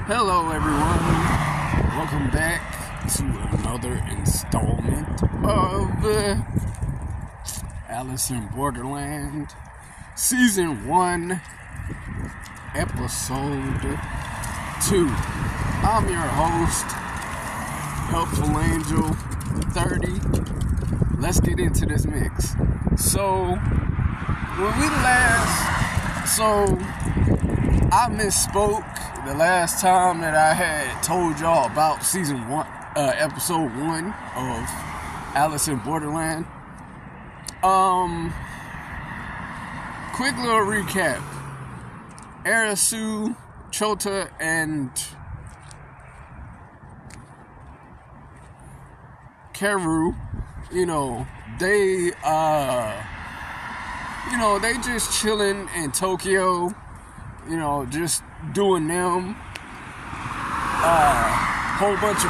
Hello everyone, welcome back to another installment of Alice in Boarderland, Season 1, Episode 2. I'm your host, Helpful Angel 30. Let's get into this mix. So, I misspoke the last time that I had told y'all about Season 1, Episode 1 of Alice in Boarderland. Quick little recap. Arisu, Chota, and Karu, they just chilling in Tokyo, just doing them. Whole bunch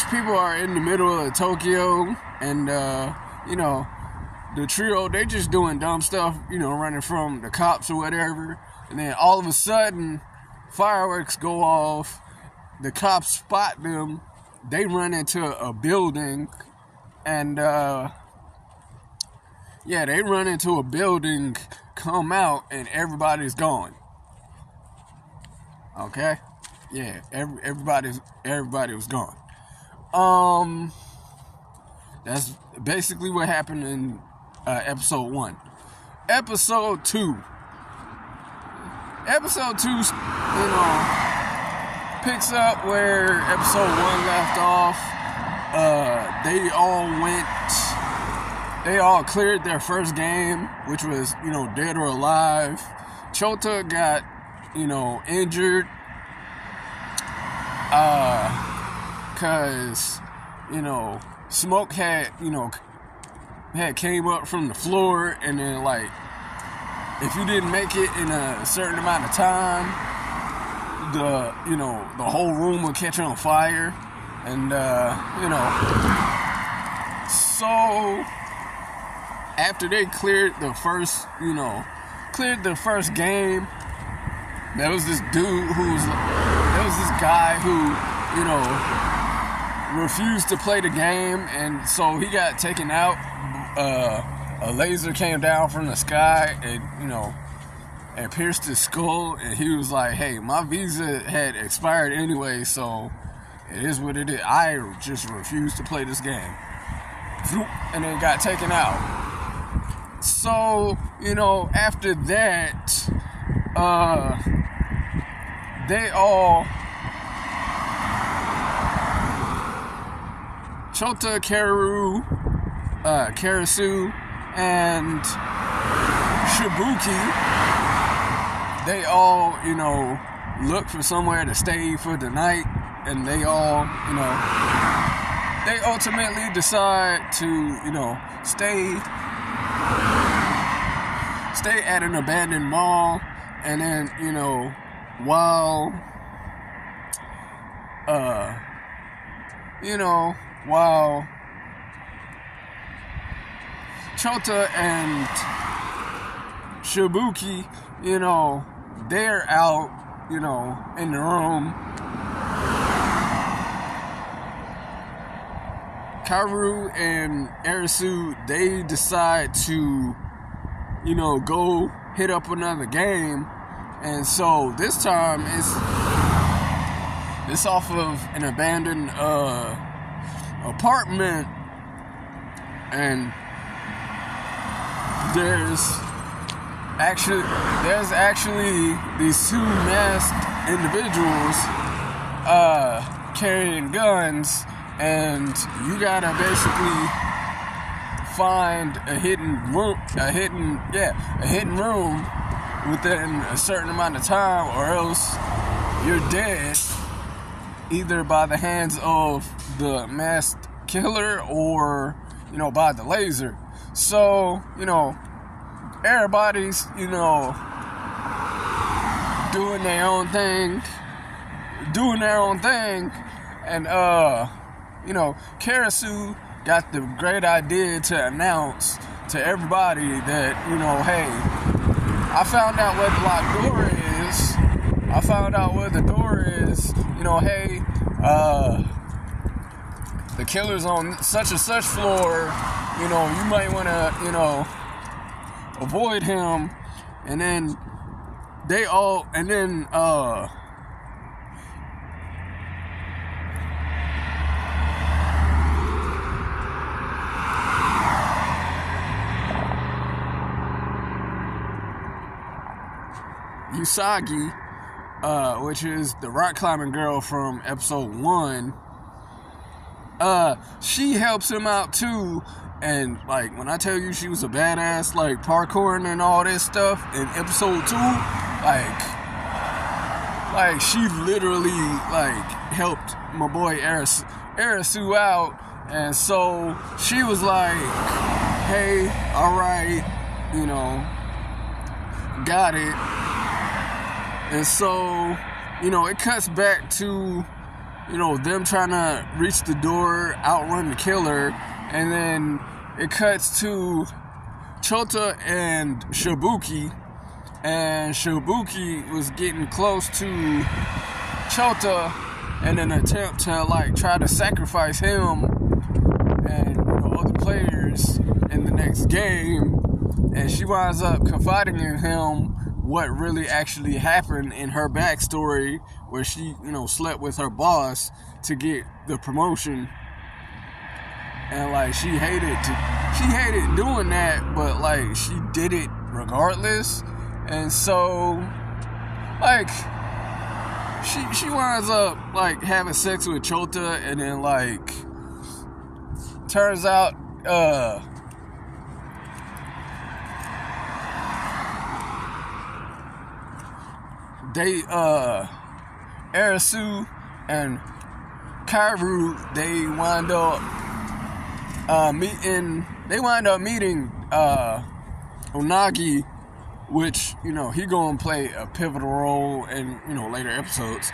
of people are in the middle of Tokyo, and the trio, they just doing dumb stuff, running from the cops or whatever. And then all of a sudden, fireworks go off. The cops spot them. They run into a building, and they run into a building, come out, and everybody's gone. Okay? Yeah, everybody was gone. That's basically what happened in Episode 1. Episode 2. Episode 2, picks up where Episode 1 left off. They all cleared their first game, which was, dead or alive. Chota got, injured. Cause, smoke had came up from the floor, and then, if you didn't make it in a certain amount of time, the whole room would catch on fire. And, so after they cleared the first game, there was this guy who, refused to play the game, and so he got taken out. A laser came down from the sky and pierced his skull, and he was like, hey, my visa had expired anyway, so it is what it is. I just refuse to play this game. And then got taken out. So, after that, they all, Chota, Karasu, and Shibuki, they all, look for somewhere to stay for the night, and they all, they ultimately decide to, stay at an abandoned mall. And then, while Chota and Shibuki, they're out, in the room. Karu and Arisu, they decide to, go hit up another game. And so this time it's off of an abandoned apartment, and there's actually these two masked individuals carrying guns, and you gotta basically find a hidden room within a certain amount of time, or else you're dead, either by the hands of the masked killer or, by the laser. So, everybody's, doing their own thing, and, Karasu got the great idea to announce to everybody that, hey, I found out where the locked door is. I found out where the door is. Hey, the killer's on such and such floor. You might want to, avoid him. And then Usagi, which is the rock climbing girl from episode 1, she helps him out too. And like, when I tell you she was a badass, like parkouring and all this stuff in episode 2, like she literally like helped my boy Arisu out. And so she was like, hey, alright, got it. And so, it cuts back to, them trying to reach the door, outrun the killer. And then it cuts to Chota and Shibuki. And Shibuki was getting close to Chota in an attempt to, like, try to sacrifice him and other players in the next game. And she winds up confiding in him what really actually happened in her backstory, where she, slept with her boss to get the promotion. And like, she hated doing that, but like, she did it regardless. And so, like, she winds up like having sex with Chota, and then like, turns out Arisu and Kaoru, they wind up meeting Unagi, which, he gonna play a pivotal role in, later episodes.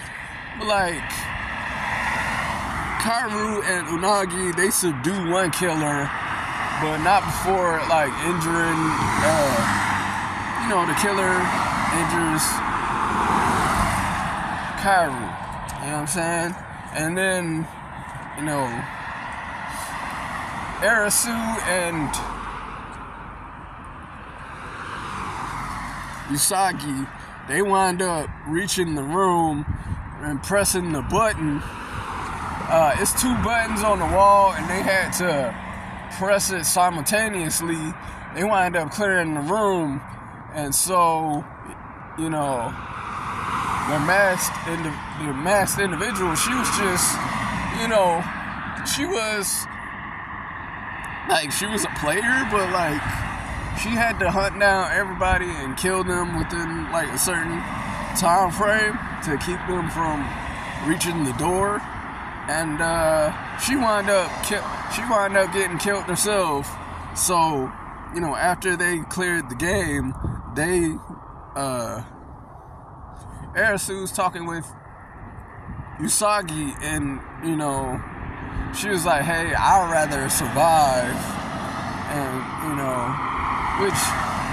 But like, Kaoru and Unagi, they subdue one killer, but not before like injuring, the killer injures Kaoru, you know what I'm saying? And then, Arisu and Usagi, they wind up reaching the room and pressing the button. It's 2 buttons on the wall, and they had to press it simultaneously. They wind up clearing the room, and so, the masked individual, she was just, she was a player, but like, she had to hunt down everybody and kill them within like a certain time frame to keep them from reaching the door. And she wound up getting killed herself. So, after they cleared the game, Arisu's talking with Usagi, and she was like, hey, I'd rather survive. And which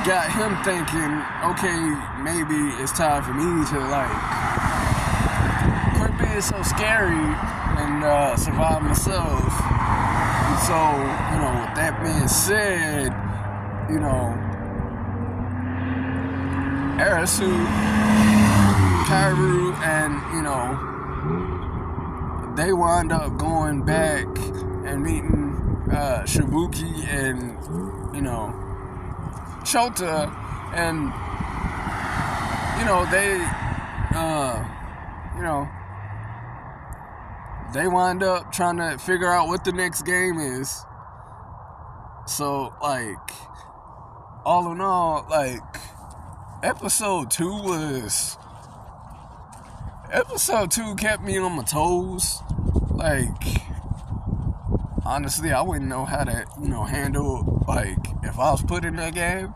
got him thinking, okay, maybe it's time for me to like quit being so scary and survive myself. And so, with that being said, Arisu, Kaoru, and they wind up going back and meeting Shibuki and Chota, and they wind up trying to figure out what the next game is. So like, all in all, like, episode 2 kept me on my toes. Like, honestly, I wouldn't know how to, handle, like, if I was put in that game.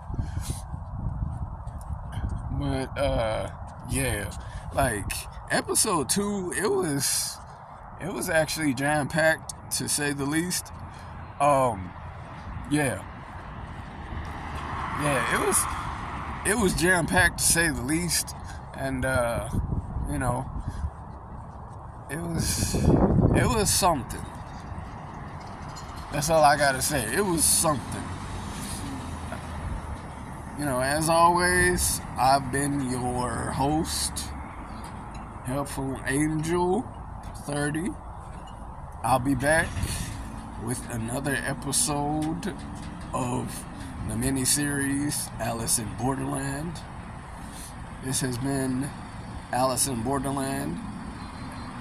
But, yeah, like, episode 2, it was actually jam-packed, to say the least. Yeah, it was jam-packed, to say the least. And, you know, it was something. That's all I gotta say. It was something. You know, as always, I've been your host, Helpful Angel 30. I'll be back with another episode of the mini-series Alice in Boarderland. This has been Alice in Boarderland,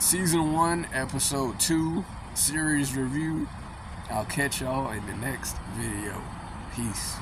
Season 1, Episode 2, Series Review. I'll catch y'all in the next video. Peace.